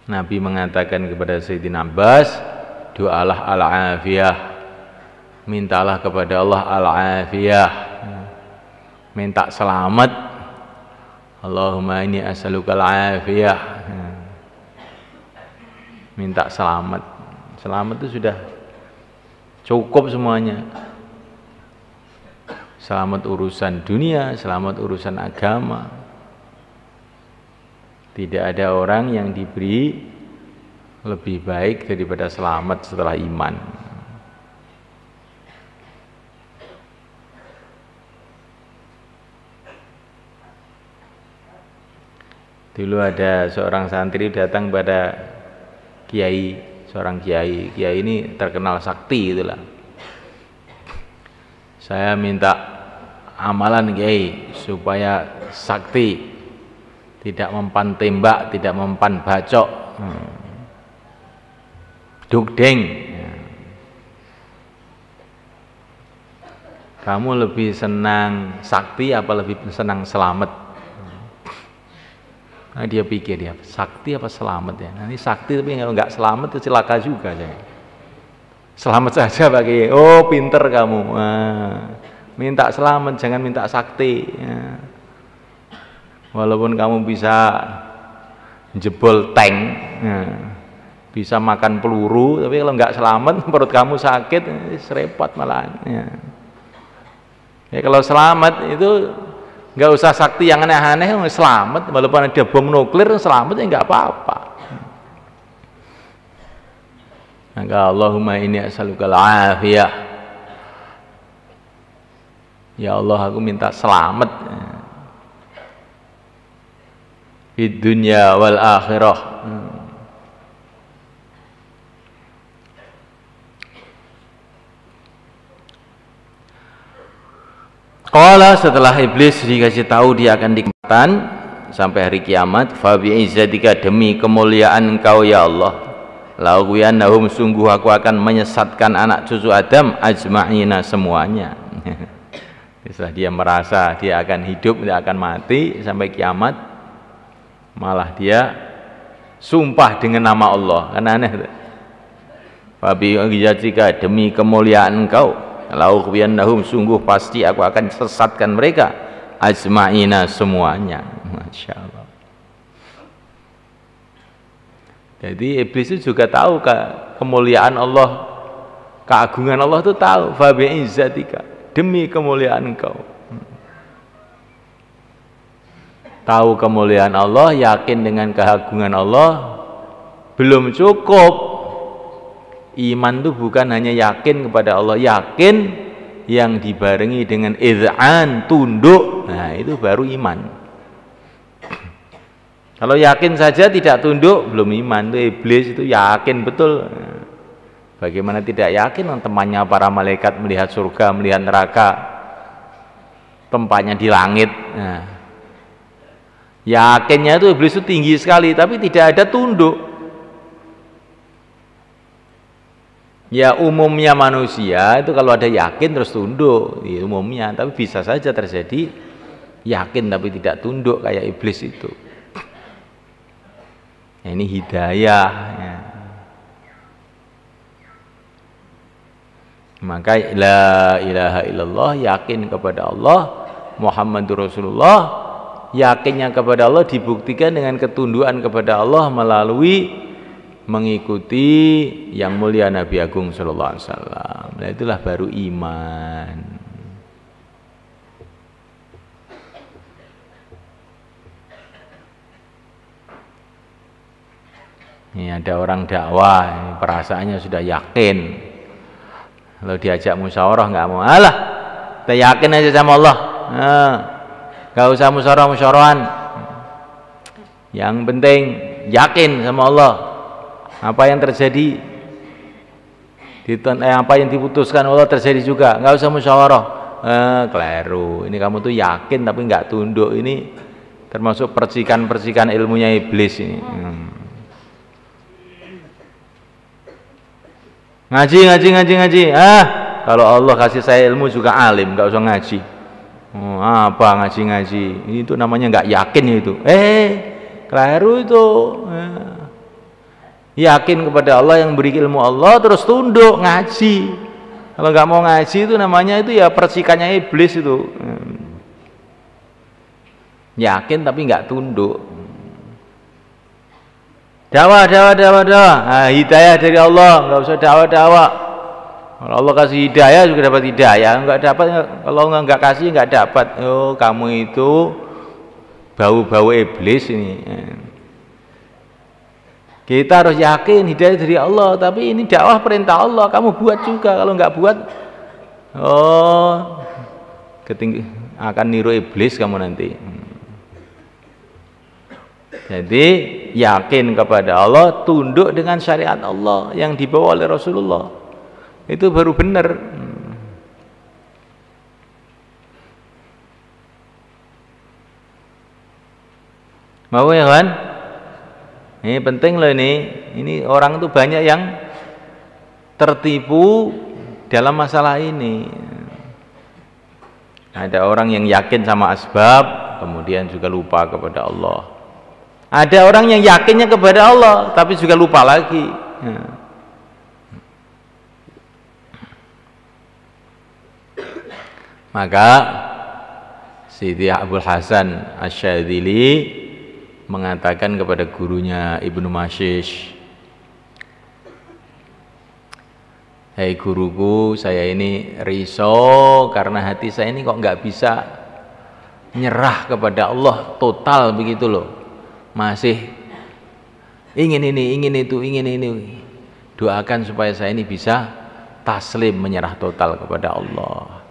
Nabi mengatakan kepada Sayyidina Abbas, doalah al-afiyah, mintalah kepada Allah al-afiyah, minta selamat. Allahumma inni as'aluka al-afiyah, minta selamat. Selamat itu sudah cukup semuanya. Selamat urusan dunia, selamat urusan agama. Tidak ada orang yang diberi lebih baik daripada selamat setelah iman. Dulu ada seorang santri datang pada kiai, seorang kiai. Kiai ini terkenal sakti itulah. Saya minta amalan kiai supaya sakti, tidak mempan tembak, tidak mempan bacok, dugdeng. Kamu lebih senang sakti apa lebih senang selamat? Nah, dia pikir dia sakti apa selamat ya. Nanti sakti tapi nggak selamat itu celaka juga saya. Selamat saja Pak Kiai. Oh pinter kamu. Minta selamat jangan minta sakti. Walaupun kamu bisa jebol tank, bisa makan peluru, tapi kalau nggak selamat perut kamu sakit, repot malahan. Ya, kalau selamat itu nggak usah sakti yang aneh-aneh, selamat. Walaupun ada bom nuklir, selamat ya nggak apa-apa. Maka Allahumma inni as'aluka al-afiyah. Ya Allah, aku minta selamat di dunia wal akhirah. Qala, setelah iblis dikasih tahu dia akan dikematan sampai hari kiamat, fa bi izzatika, demi kemuliaan engkau ya Allah, la ughwiyannahum, sungguh aku akan menyesatkan anak cucu Adam ajma'ina, semuanya. Setelah dia merasa dia akan hidup, dia akan mati sampai kiamat, malah dia sumpah dengan nama Allah. Kan aneh. Fa bi izzatika, demi kemuliaan engkau, la ughwiyannahum, sungguh pasti aku akan sesatkan mereka ajma'ina, semuanya. Masya Allah. Jadi iblis itu juga tahu kemuliaan Allah, keagungan Allah itu tahu. Fa bi izzatika, demi kemuliaan engkau. Tahu kemuliaan Allah, yakin dengan keagungan Allah, belum cukup. Iman itu bukan hanya yakin kepada Allah, yakin yang dibarengi dengan iz'an, tunduk. Nah, itu baru iman. Kalau yakin saja tidak tunduk, belum iman. Itu iblis itu yakin betul. Bagaimana tidak yakin? Temannya para malaikat melihat surga, melihat neraka, tempatnya di langit. Nah, yakinnya itu iblis itu tinggi sekali, tapi tidak ada tunduk. Ya umumnya manusia itu kalau ada yakin terus tunduk, ya, umumnya. Tapi bisa saja terjadi yakin tapi tidak tunduk kayak iblis itu. Ya, ini hidayah. Ya. Maka la ilaha illallah, yakin kepada Allah, Muhammadur Rasulullah. Yakinnya kepada Allah dibuktikan dengan ketundukan kepada Allah melalui mengikuti yang mulia Nabi Agung Sallallahu Alaihi Wasallam. Nah, itulah baru iman. Ini ada orang dakwah, perasaannya sudah yakin. Kalau diajak musyawarah nggak mau. Alah, kita yakin aja sama Allah. Nggak usah musyawarah-musyawarahan. Yang penting yakin sama Allah. Apa yang terjadi, apa yang diputuskan Allah terjadi juga. Nggak usah musyawarah. Keliru. Ini kamu tuh yakin tapi nggak tunduk. Ini termasuk percikan-percikan ilmunya iblis ini. Ngaji. Kalau Allah kasih saya ilmu juga alim, nggak usah ngaji. Oh, apa ngaji-ngaji? Itu namanya nggak yakin itu. Keliru itu. Yakin kepada Allah yang beri ilmu Allah terus tunduk ngaji. Kalau nggak mau ngaji itu namanya itu ya percikannya iblis itu. Yakin tapi nggak tunduk. Dakwah. Hidayah dari Allah, nggak usah dakwah. Kalau Allah kasih hidayah juga dapat hidayah, nggak dapat kalau nggak kasih nggak dapat. Oh, kamu itu bau-bau iblis ini. Kita harus yakin hidayah dari Allah, tapi ini dakwah perintah Allah, kamu buat juga. Kalau nggak buat, akan niru iblis kamu nanti. Jadi yakin kepada Allah, tunduk dengan syariat Allah yang dibawa oleh Rasulullah. Itu baru benar. Mau ya kan? Ini penting loh ini. Ini orang tuh banyak yang tertipu dalam masalah ini. Ada orang yang yakin sama asbab, kemudian juga lupa kepada Allah. Ada orang yang yakinnya kepada Allah, tapi juga lupa lagi. Maka Siti Abul Hasan Asy-Syadzili mengatakan kepada gurunya Ibnu Mashish, "Hei guruku, saya ini risau karena hati saya ini kok nggak bisa nyerah kepada Allah total begitu loh. Masih ingin ini, ingin itu, ingin ini. Doakan supaya saya ini bisa taslim, menyerah total kepada Allah."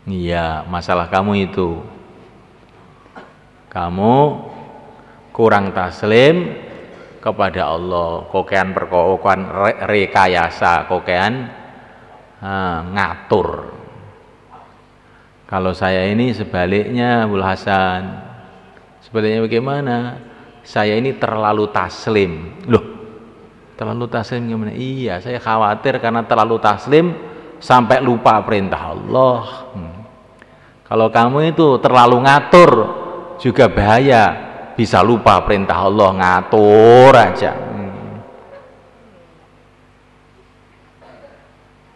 Iya, masalah kamu itu. Kamu kurang taslim kepada Allah, kokean perkokoan rekayasa, kokean ngatur. Kalau saya ini sebaliknya, Abul Hasan. Sebaliknya bagaimana? Saya ini terlalu taslim. Loh, terlalu taslim gimana? Iya, saya khawatir karena terlalu taslim sampai lupa perintah Allah. Kalau kamu itu terlalu ngatur juga bahaya, bisa lupa perintah Allah, ngatur aja.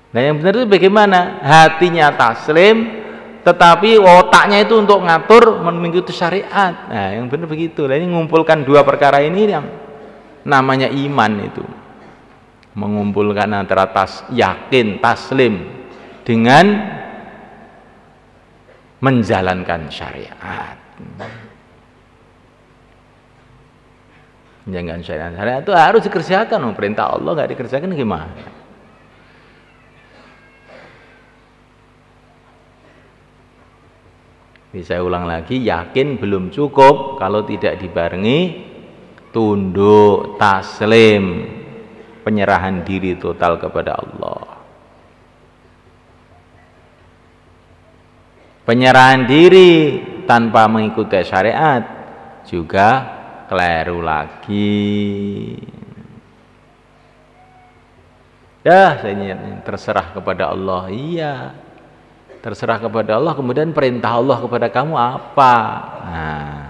Nah yang benar itu bagaimana? Hatinya taslim, tetapi otaknya itu untuk ngatur mengikuti syariat. Nah yang benar begitu. Nah, ini mengumpulkan dua perkara ini yang namanya iman itu. Mengumpulkan antara yakin, taslim dengan menjalankan syariat. Menjalankan syariat itu harus dikerjakan. Perintah Allah nggak dikerjakan gimana? Bisa ulang lagi, yakin belum cukup kalau tidak dibarengi tunduk, taslim, penyerahan diri total kepada Allah. Penyerahan diri tanpa mengikuti syariat juga keliru lagi. Ya, saya terserah kepada Allah. Iya, terserah kepada Allah. Kemudian perintah Allah kepada kamu apa? Nah,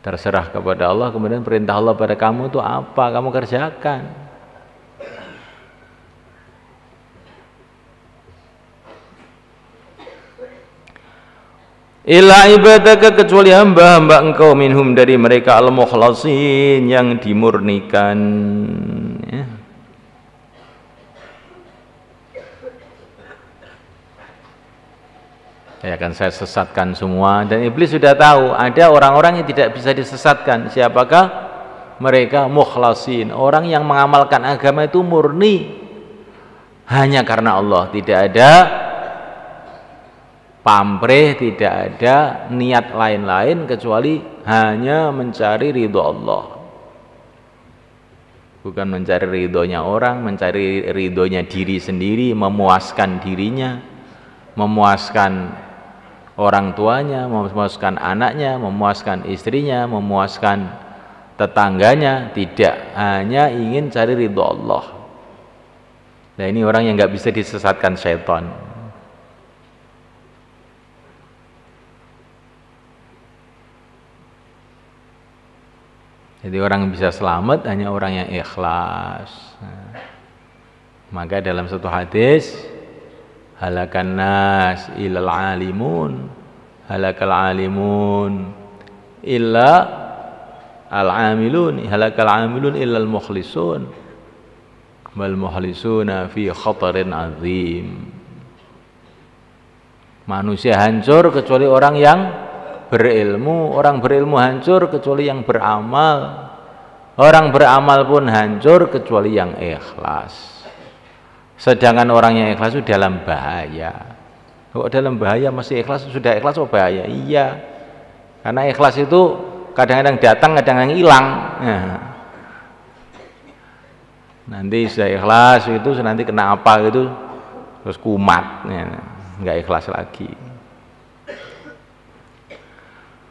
terserah kepada Allah. Kemudian perintah Allah pada kamu itu apa? Kamu kerjakan. Illa ibadaka, kecuali hamba-hamba engkau, minhum dari mereka, al-mukhlasin, yang dimurnikan. Ya. Akan saya sesatkan semua, dan iblis sudah tahu ada orang-orang yang tidak bisa disesatkan. Siapakah mereka? Mukhlasin, orang yang mengamalkan agama itu murni hanya karena Allah, tidak ada pamrih, tidak ada niat lain-lain kecuali hanya mencari ridho Allah. Bukan mencari ridhonya orang, mencari ridhonya diri sendiri, memuaskan dirinya, memuaskan orang tuanya, memuaskan anaknya, memuaskan istrinya, memuaskan tetangganya. Tidak, hanya ingin cari ridho Allah. Nah ini orang yang nggak bisa disesatkan syaitan. Jadi orang yang bisa selamat hanya orang yang ikhlas. Nah, maka dalam satu hadis, halakan nas ilal alimun, halakal alimun illa al amilun, halakal amilun illa al mukhlisun, wal mukhlisuna fi khatarin azim. Manusia hancur kecuali orang yang berilmu, orang berilmu hancur kecuali yang beramal, orang beramal pun hancur kecuali yang ikhlas. Sedangkan orang yang ikhlas itu dalam bahaya. Kok dalam bahaya masih ikhlas? Sudah ikhlas oh bahaya? Iya, karena ikhlas itu kadang-kadang datang, kadang-kadang hilang. Nanti sudah ikhlas itu nanti kena apa gitu terus kumat, nggak ikhlas lagi.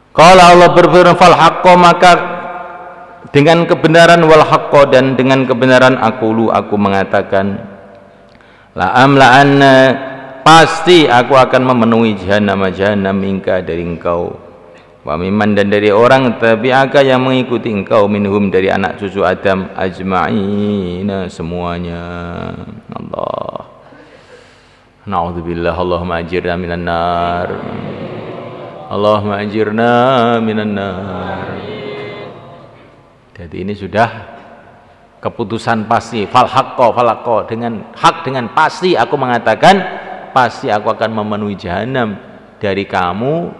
Kalau Allah berfirman fal haqqo, maka dengan kebenaran, wal haqqo, dan dengan kebenaran aku mengatakan la amla'anna, pasti aku akan memenuhi jahannam minka, dari engkau, wa mimman, dan dari orang tabi'aka yang mengikuti engkau, minhum, dari anak cucu Adam, ajma'ina, semuanya. Allah, na'udzubillah, Allahumma ajirna minan nar, Allahumma ajirna minan nar. Jadi ini sudah keputusan pasti, fal haqqo, dengan hak, dengan pasti aku mengatakan pasti aku akan memenuhi jahanam dari kamu,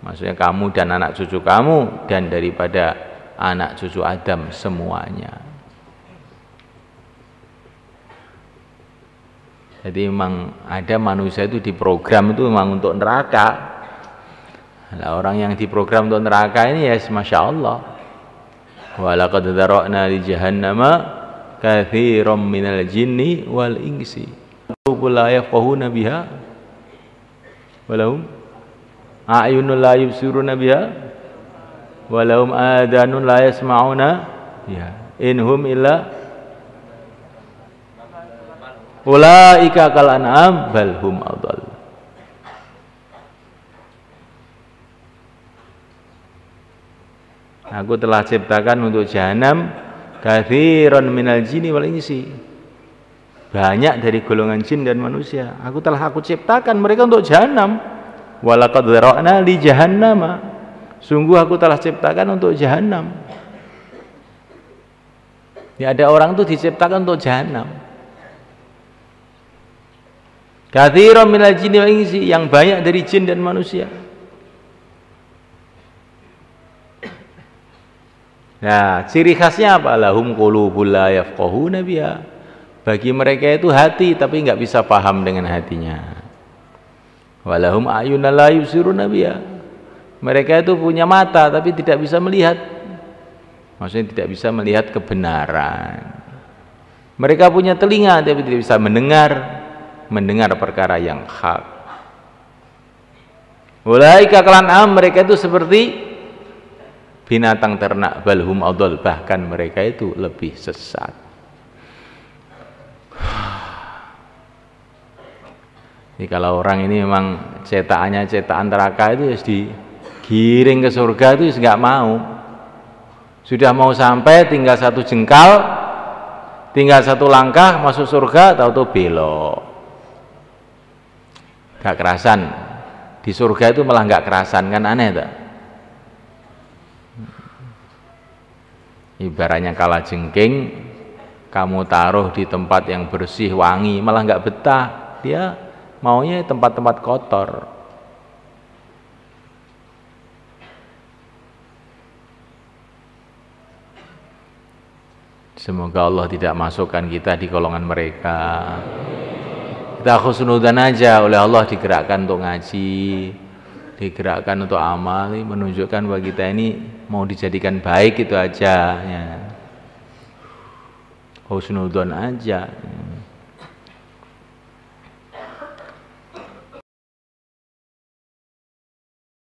maksudnya kamu dan anak cucu kamu, dan daripada anak cucu Adam semuanya. Jadi memang ada manusia itu diprogram itu memang untuk neraka. Nah, orang yang diprogram untuk neraka ini ya Masya Allah. Wa laqad dzara'na li jahannama katsiran minal jinni wal insi la yafqahuna biha walahum a'yunun la yubsiruna biha walahum adanun la yasma'una biha inhum illa ulaika kal an'am bal hum adall. Aku telah ciptakan untuk jahanam katsiran minal jinni wal insi, banyak dari golongan jin dan manusia. Aku ciptakan mereka untuk jahanam. Walaqad dzara'na li jahannama, sungguh aku telah ciptakan untuk jahanam. Ya, ada orang itu diciptakan untuk jahanam. Katsiran minal jinni wal insi, yang banyak dari jin dan manusia. Nah, ciri khasnya apa? Lahum qulubul la yafqahuna biha. Bagi mereka itu hati tapi nggak bisa paham dengan hatinya. Walahum a'yunun la yubsiruna biha. Mereka itu punya mata tapi tidak bisa melihat. Maksudnya tidak bisa melihat kebenaran. Mereka punya telinga tapi tidak bisa mendengar perkara yang hak. Ulaika kalan'am, mereka itu seperti binatang ternak, balhum adol, bahkan mereka itu lebih sesat. Jadi kalau orang ini memang cetakannya cetakan neraka itu digiring ke surga itu nggak mau. Sudah mau sampai tinggal satu jengkal, tinggal satu langkah masuk surga, tahu-tahu belok. Gak kerasan. Di surga itu malah nggak kerasan, kan aneh tak? Ibaratnya kalajengking kamu taruh di tempat yang bersih wangi malah nggak betah, dia maunya tempat-tempat kotor. Semoga Allah tidak masukkan kita di golongan mereka. Kita khusnudzan aja, oleh Allah digerakkan untuk ngaji, digerakkan untuk amal, menunjukkan bahwa kita ini mau dijadikan baik, itu aja ya. Husnudzon aja.